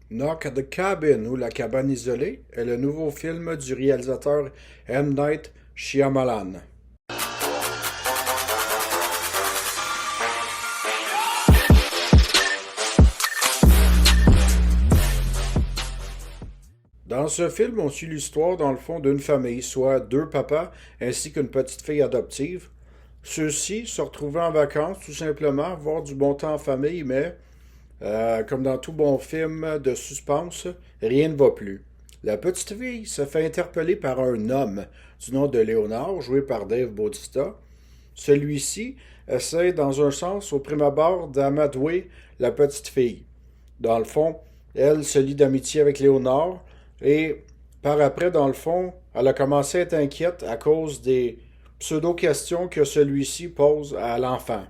Knock at the Cabin ou La cabane isolée est le nouveau film du réalisateur M. Night Shyamalan. Dans ce film, on suit l'histoire dans le fond d'une famille, soit deux papas ainsi qu'une petite fille adoptive. Ceux-ci se retrouvaient en vacances tout simplement, voir du bon temps en famille, mais comme dans tout bon film de suspense, rien ne va plus. La petite fille se fait interpeller par un homme du nom de Léonard, joué par Dave Bautista. Celui-ci essaie, dans un sens, au prime abord, d'amadouer la petite fille. Dans le fond, elle se lie d'amitié avec Léonard et par après, dans le fond, elle a commencé à être inquiète à cause des pseudo-questions que celui-ci pose à l'enfant.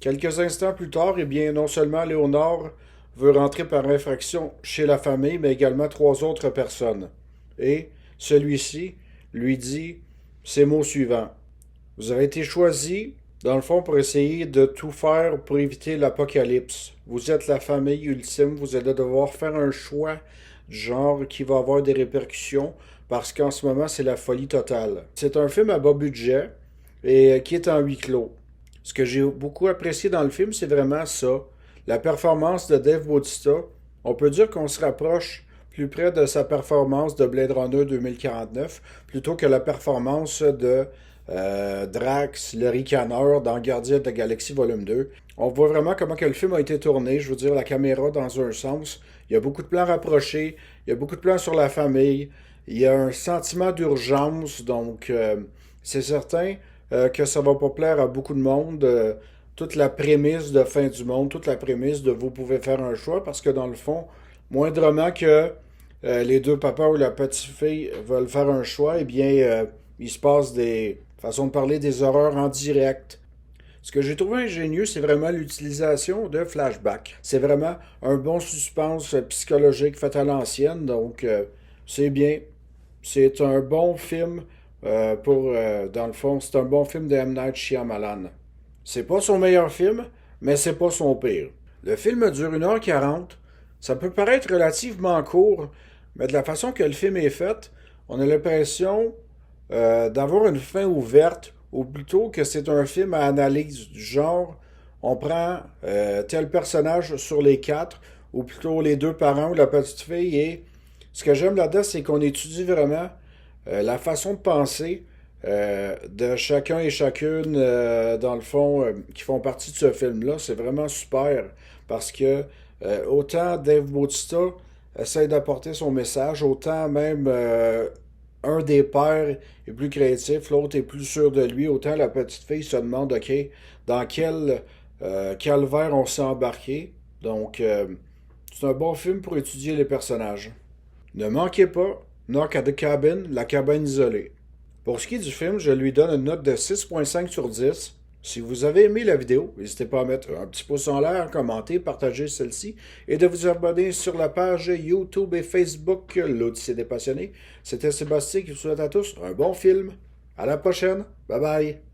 Quelques instants plus tard, eh bien, non seulement Léonard veut rentrer par infraction chez la famille, mais également trois autres personnes. Et celui-ci lui dit ces mots suivants. Vous avez été choisi, dans le fond, pour essayer de tout faire pour éviter l'apocalypse. Vous êtes la famille ultime, vous allez devoir faire un choix du genre qui va avoir des répercussions parce qu'en ce moment, c'est la folie totale. C'est un film à bas budget et qui est en huis clos. Ce que j'ai beaucoup apprécié dans le film, c'est vraiment ça. La performance de Dave Bautista, on peut dire qu'on se rapproche plus près de sa performance de Blade Runner 2049 plutôt que la performance de Drax, le ricaneur dans Gardien de la Galaxie Volume 2. On voit vraiment comment que le film a été tourné, je veux dire la caméra dans un sens. Il y a beaucoup de plans rapprochés, il y a beaucoup de plans sur la famille, il y a un sentiment d'urgence, donc c'est certain que ça va pas plaire à beaucoup de monde. Toute la prémisse de fin du monde, toute la prémisse de vous pouvez faire un choix, parce que dans le fond, moindrement que les deux papas ou la petite fille veulent faire un choix, eh bien, il se passe des façons de parler des horreurs en direct. Ce que j'ai trouvé ingénieux, c'est vraiment l'utilisation de flashbacks. C'est vraiment un bon suspense psychologique fait à l'ancienne, donc c'est bien. C'est un bon film dans le fond, c'est un bon film de M. Night Shyamalan. C'est pas son meilleur film, mais c'est pas son pire. Le film dure 1h40. Ça peut paraître relativement court, mais de la façon que le film est fait, on a l'impression d'avoir une fin ouverte, ou plutôt que c'est un film à analyse du genre, on prend tel personnage sur les quatre, ou plutôt les deux parents ou la petite fille, et ce que j'aime là-dedans, c'est qu'on étudie vraiment la façon de penser de chacun et chacune, dans le fond, qui font partie de ce film-là. C'est vraiment super parce que autant Dave Bautista essaie d'apporter son message, autant même un des pères est plus créatif, l'autre est plus sûr de lui, autant la petite fille se demande, OK, dans quel calvaire on s'est embarqué. Donc, c'est un bon film pour étudier les personnages. Ne manquez pas Knock at the Cabin, la cabane isolée. Pour ce qui est du film, je lui donne une note de 6,5 sur 10. Si vous avez aimé la vidéo, n'hésitez pas à mettre un petit pouce en l'air, commenter, partager celle-ci et de vous abonner sur la page YouTube et Facebook L'Odyssée des Passionnés. C'était Sébastien qui vous souhaite à tous un bon film. À la prochaine. Bye bye.